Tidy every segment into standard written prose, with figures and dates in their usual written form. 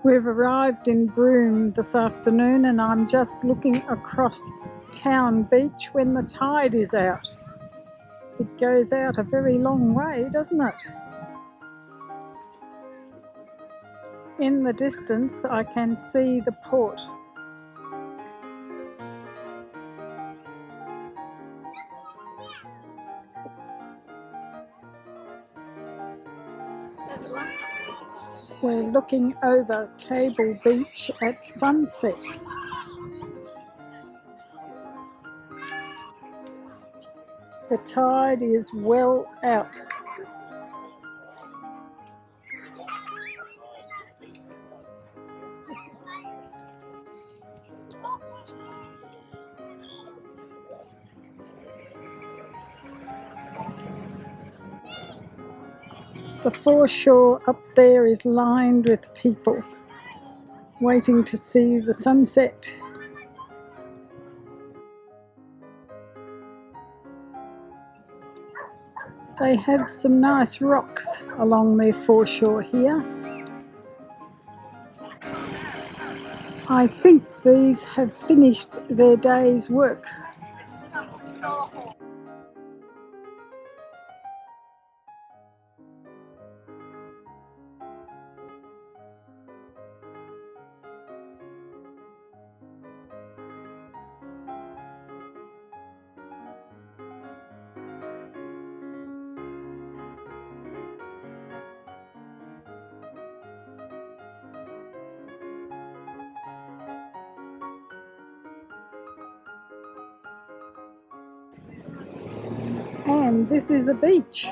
We've arrived in Broome this afternoon and I'm just looking across Town Beach when the tide is out. It goes out a very long way, doesn't it? In the distance I can see the port. We're looking over Cable Beach at sunset. The tide is well out. The foreshore up there is lined with people waiting to see the sunset. They have some nice rocks along their foreshore here. I think these have finished their day's work. And this is a beach.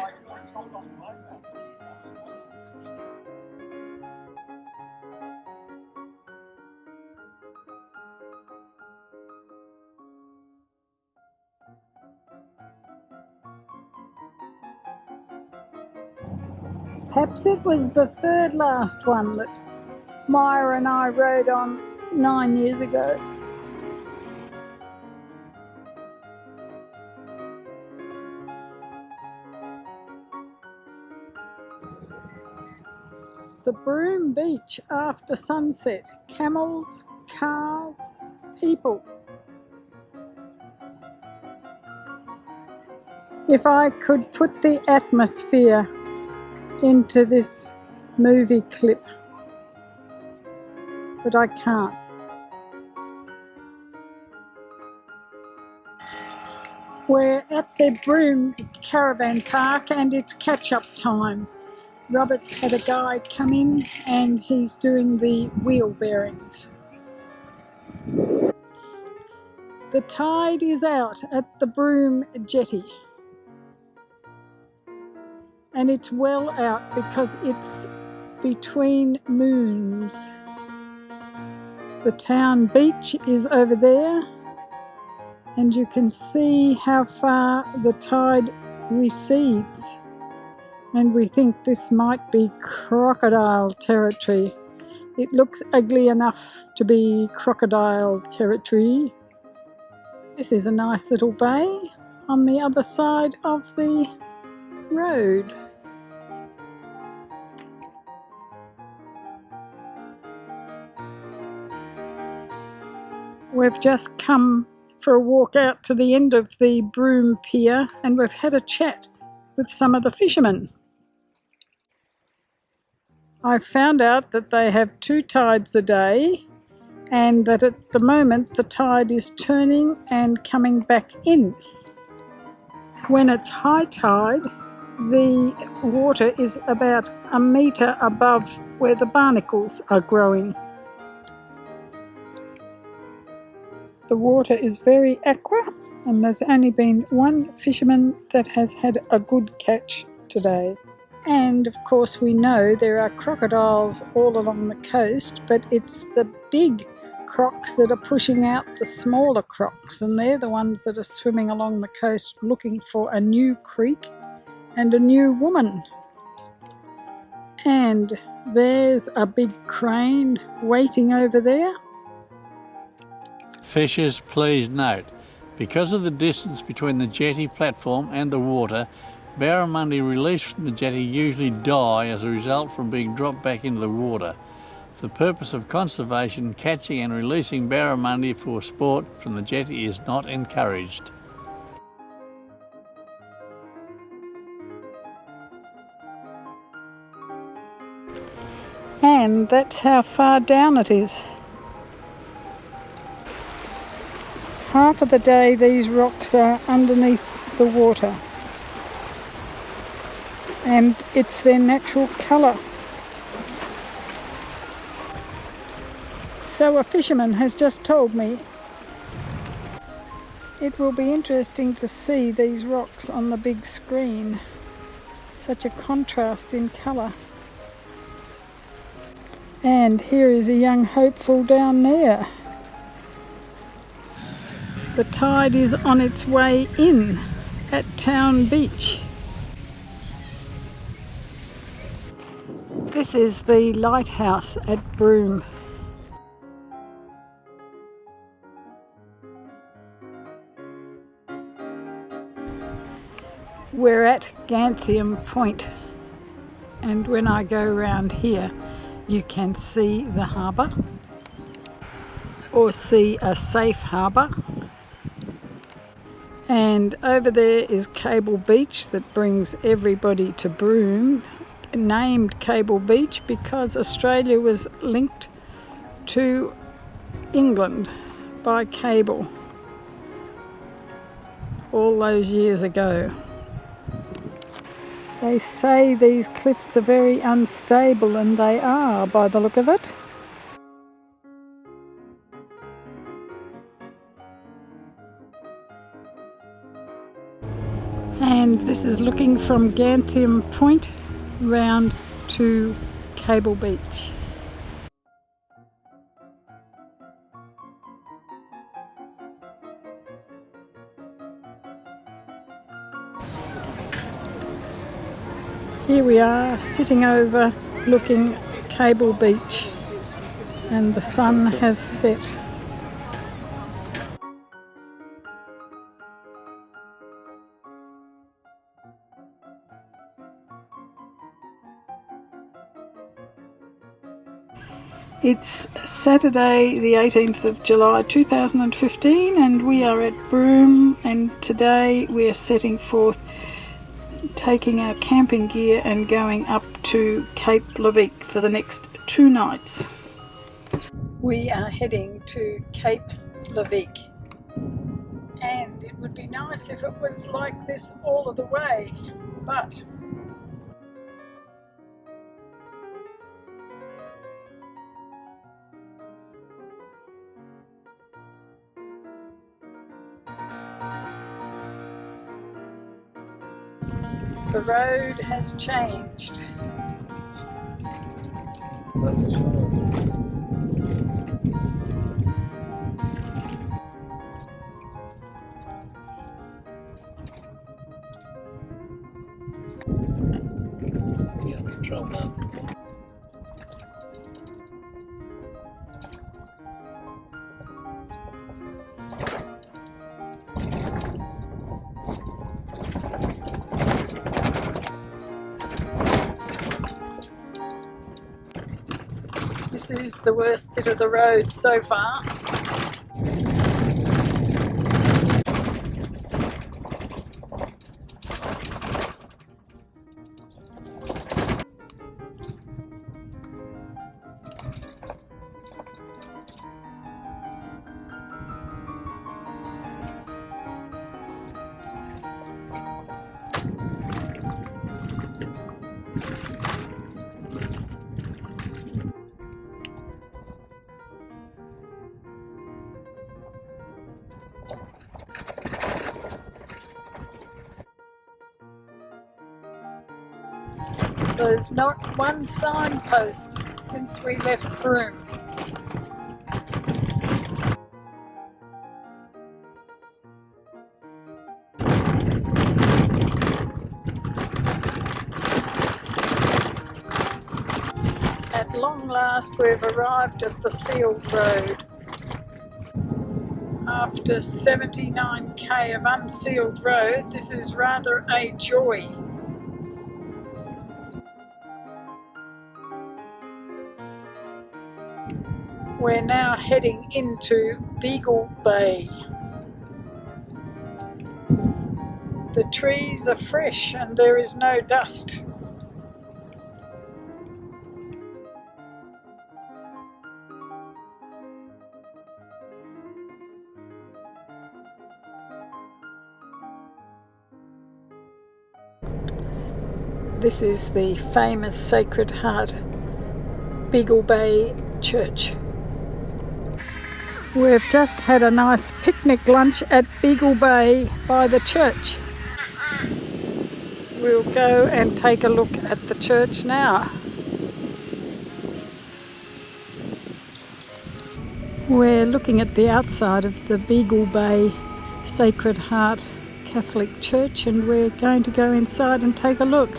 Perhaps it was the third last one that Maya and I rode on 9 years ago. The Broome Beach after sunset. Camels, cars, people. If I could put the atmosphere into this movie clip, but I can't. We're at the Broome Caravan Park and it's catch-up time. Robert's had a guide come in and he's doing the wheel bearings. The tide is out at the Broome jetty. And it's well out because it's between moons. The town beach is over there and you can see how far the tide recedes. And we think this might be crocodile territory. It looks ugly enough to be crocodile territory. This is a nice little bay on the other side of the road. We've just come for a walk out to the end of the Broome Pier and we've had a chat with some of the fishermen. I found out that they have 2 tides a day and that at the moment the tide is turning and coming back in. When it's high tide, the water is about a metre above where the barnacles are growing. The water is very aqua and there's only been one fisherman that has had a good catch today. And of course we know there are crocodiles all along the coast, but it's the big crocs that are pushing out the smaller crocs, and they're the ones that are swimming along the coast looking for a new creek and a new woman. And there's a big crane waiting over there. Fishers, please note, because of the distance between the jetty platform and the water, barramundi released from the jetty usually die as a result from being dropped back into the water. For the purpose of conservation, catching and releasing barramundi for sport from the jetty is not encouraged. And that's how far down it is. Half of the day these rocks are underneath the water, and it's their natural colour. So a fisherman has just told me it will be interesting to see these rocks on the big screen. Such a contrast in colour. And here is a young hopeful down there. The tide is on its way in at Town Beach. This is the lighthouse at Broome. We're at Ganthium Point, and when I go round here you can see the harbour or see a safe harbour. And over there is Cable Beach that brings everybody to Broome, named Cable Beach because Australia was linked to England by cable all those years ago. They say these cliffs are very unstable, and they are by the look of it. And this is looking from Ganthium Point round to Cable Beach. Here we are sitting over looking Cable Beach, and the sun has set. It's Saturday the 18th of July 2015 and we are at Broome, and today we are setting forth, taking our camping gear and going up to Cape Leveque for the next 2 nights. We are heading to Cape Leveque, and it would be nice if it was like this all of the way, but the road has changed. You gotta control that. This is the worst bit of the road so far. There's not one signpost since we left Broome. At long last we've arrived at the sealed road. After 79k of unsealed road, this is rather a joy. We're now heading into Beagle Bay. The trees are fresh and there is no dust. This is the famous Sacred Heart Beagle Bay Church. We've just had a nice picnic lunch at Beagle Bay by the church. We'll go and take a look at the church now. We're looking at the outside of the Beagle Bay Sacred Heart Catholic Church, and we're going to go inside and take a look.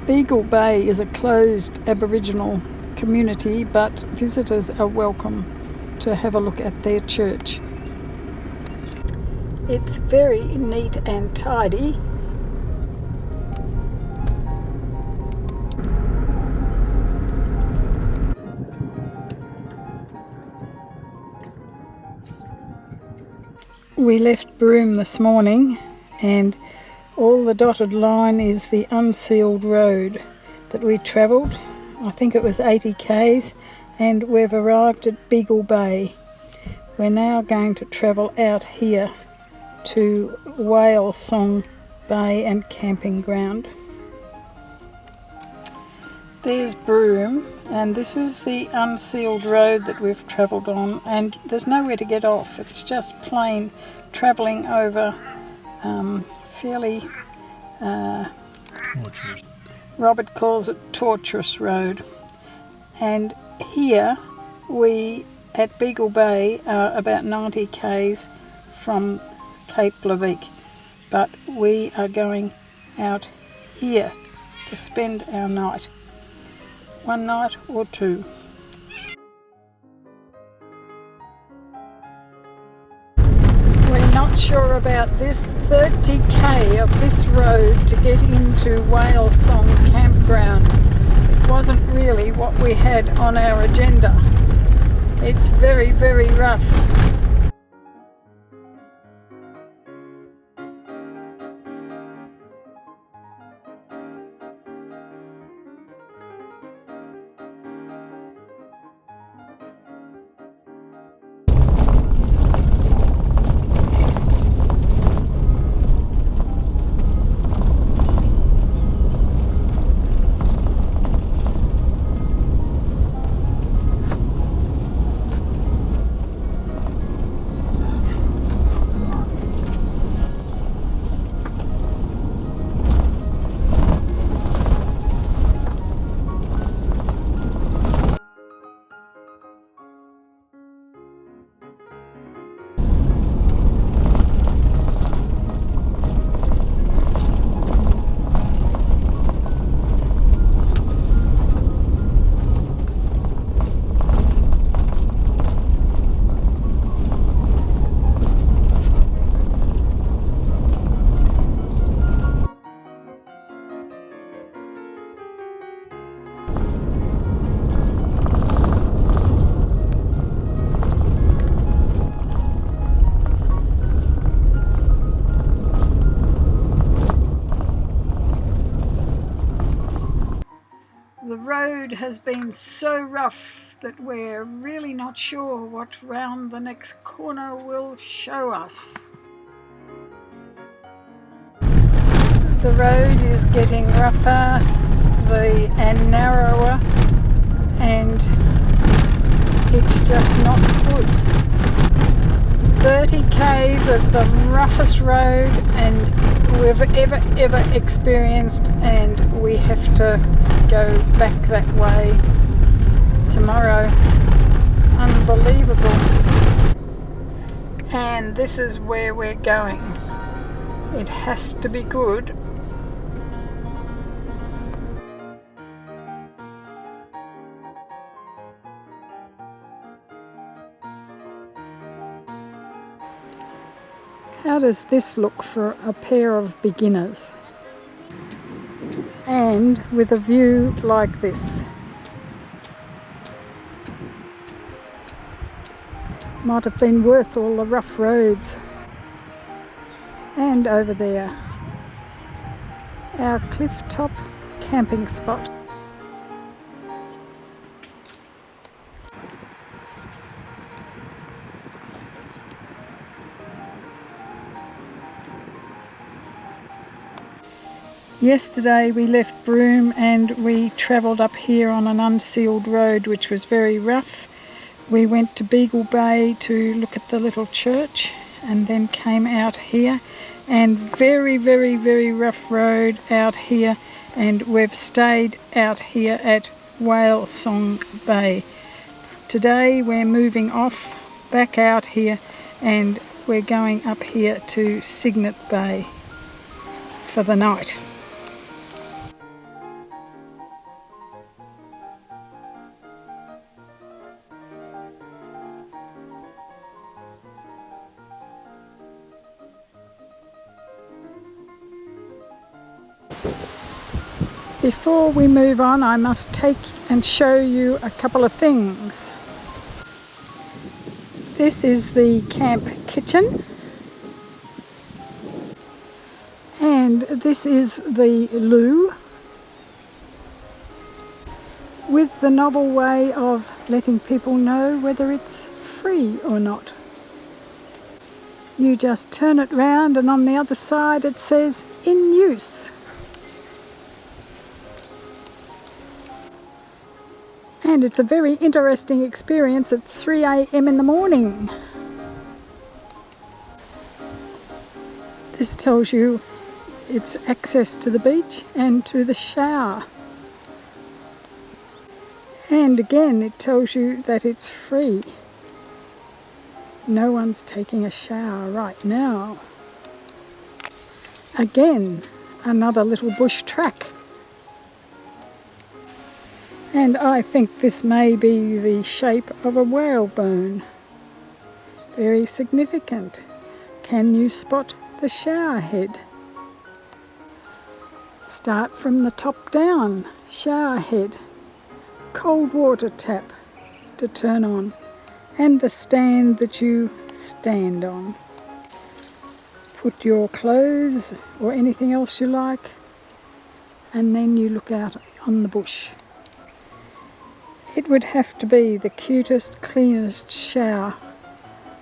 Beagle Bay is a closed Aboriginal community, but visitors are welcome to have a look at their church. It's very neat and tidy. We left Broome this morning, and all the dotted line is the unsealed road that we travelled. I think it was 80 k's, and we've arrived at Beagle Bay. We're now going to travel out here to Whale Song Bay and Camping Ground. There's Broome, and this is the unsealed road that we've travelled on, and there's nowhere to get off. It's just plain travelling over fairly, Robert calls it tortuous road. And here we at Beagle Bay are about 90 k's from Cape Leveque, but we are going out here to spend our night. One night or two. We're not sure about this 30k of this road to get into Whale Song Campground. It wasn't really what we had on our agenda. It's very, very rough. The road has been so rough that we're really not sure what round the next corner will show us. The road is getting rougher and narrower, and it's just not good. 30 k's of the roughest road and we've ever experienced, and we have to go back that way tomorrow. Unbelievable. And this is where we're going. It has to be good. How does this look for a pair of beginners? And with a view like this. Might have been worth all the rough roads. And over there, our cliff top camping spot. Yesterday we left Broome and we travelled up here on an unsealed road which was very rough. We went to Beagle Bay to look at the little church and then came out here, and very rough road out here, and we've stayed out here at Whale Song Bay. Today we're moving off back out here and we're going up here to Cygnet Bay for the night. Before we move on, I must take and show you a couple of things. This is the camp kitchen, and this is the loo, with the novel way of letting people know whether it's free or not. You just turn it round and on the other side it says "in use." And it's a very interesting experience at 3 a.m. in the morning. This tells you it's access to the beach and to the shower. And again, it tells you that it's free. No one's taking a shower right now. Again, another little bush track. And I think this may be the shape of a whalebone. Very significant. Can you spot the shower head? Start from the top down. Shower head. Cold water tap to turn on. And the stand that you stand on. Put your clothes or anything else you like, and then you look out on the bush. It would have to be the cutest, cleanest shower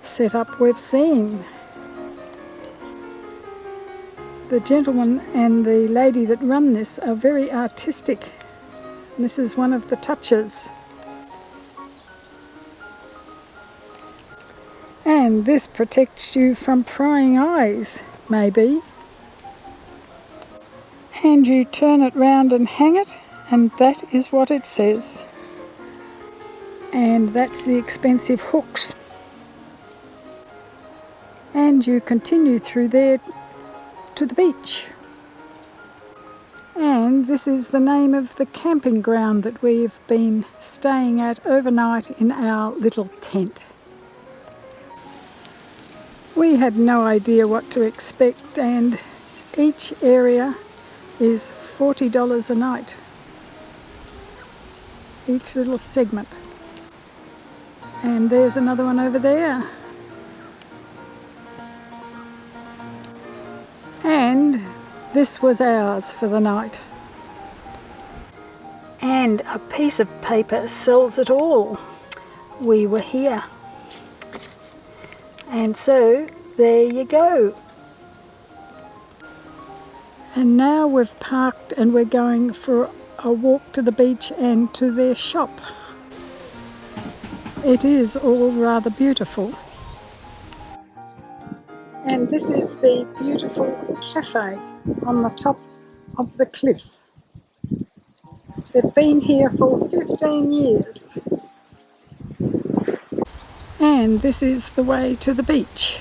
setup we've seen. The gentleman and the lady that run this are very artistic. This is one of the touches. And this protects you from prying eyes, maybe. And you turn it round and hang it, and that is what it says. And that's the expensive hooks. And you continue through there to the beach. And this is the name of the camping ground that we've been staying at overnight in our little tent. We had no idea what to expect, and each area is $40 a night. Each little segment. And there's another one over there. And this was ours for the night. And a piece of paper sells it all. We were here. And so, there you go. And now we've parked and we're going for a walk to the beach and to their shop. It is all rather beautiful. And this is the beautiful cafe on the top of the cliff. They've been here for 15 years. And this is the way to the beach.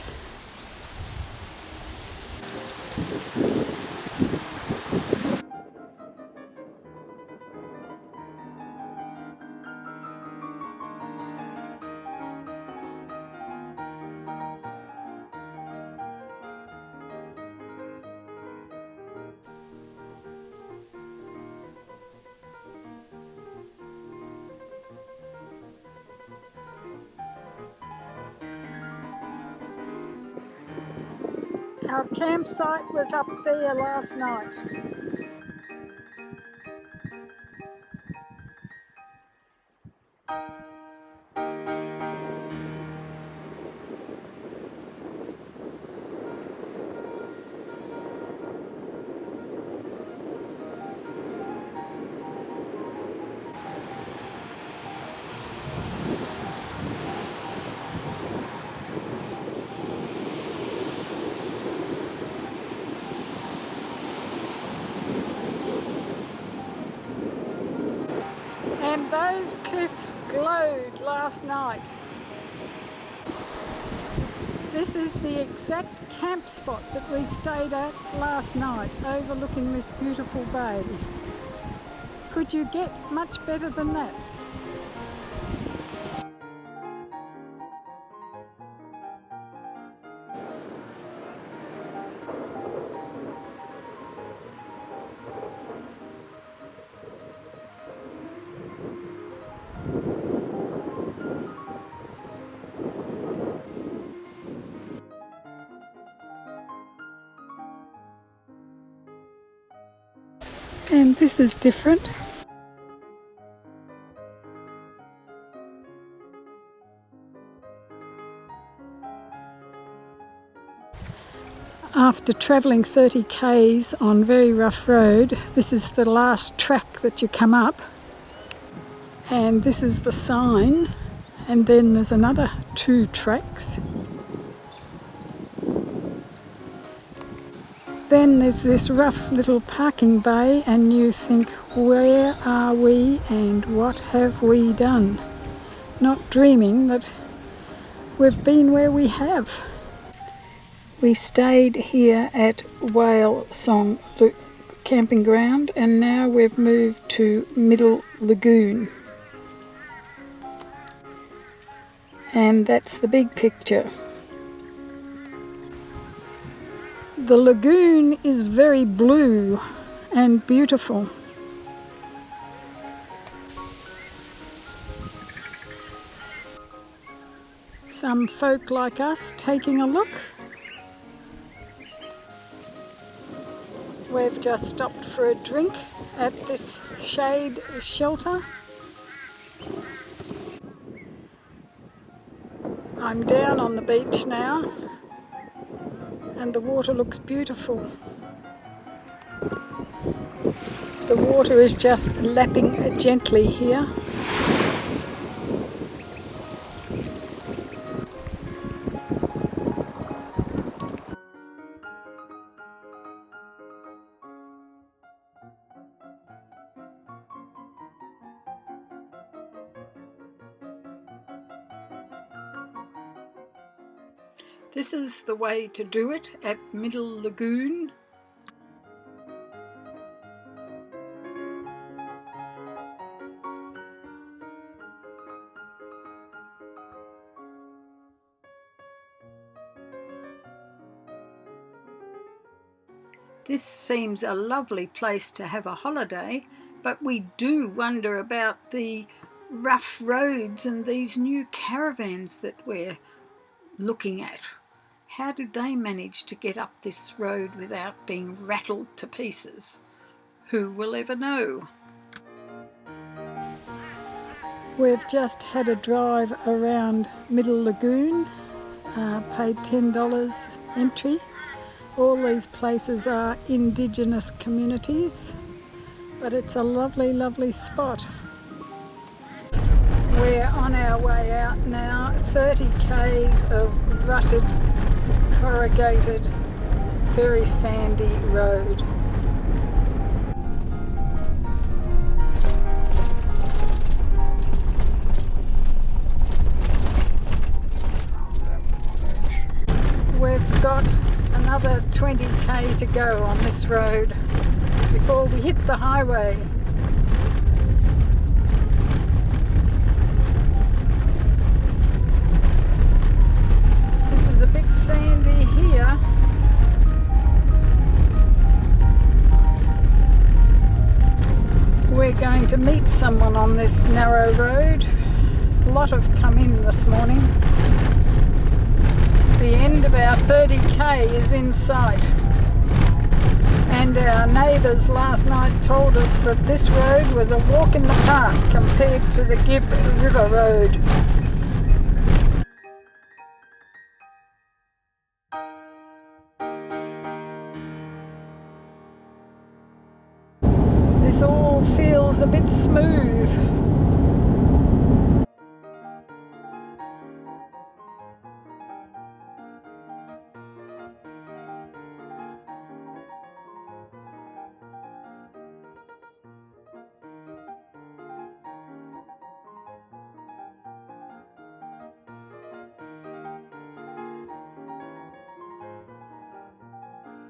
Our campsite was up there last night. And those cliffs glowed last night. This is the exact camp spot that we stayed at last night, overlooking this beautiful bay. Could you get much better than that? And this is different. After travelling 30 k's on very rough road, this is the last track that you come up, and this is the sign, and then there's another 2 tracks. Then there's this rough little parking bay, and you think, where are we and what have we done? Not dreaming that we've been where we have. We stayed here at Whale Song Camping Ground, and now we've moved to Middle Lagoon. And that's the big picture. The lagoon is very blue and beautiful. Some folk like us taking a look. We've just stopped for a drink at this shade shelter. I'm down on the beach now, and the water looks beautiful. The water is just lapping gently here. This is the way to do it at Middle Lagoon. This seems a lovely place to have a holiday, but we do wonder about the rough roads and these new caravans that we're looking at. How did they manage to get up this road without being rattled to pieces? Who will ever know? We've just had a drive around Middle Lagoon, paid $10 entry. All these places are Indigenous communities, but it's a lovely, lovely spot. We're on our way out now, 30 k's of rutted, corrugated, very sandy road. We've got another 20k to go on this road before we hit the highway. This is a bit sandy here. We're going to meet someone on this narrow road. A lot have come in this morning. The end of our 30k is in sight, and our neighbours last night told us that this road was a walk in the park compared to the Gibb River Road. This all feels a bit smooth.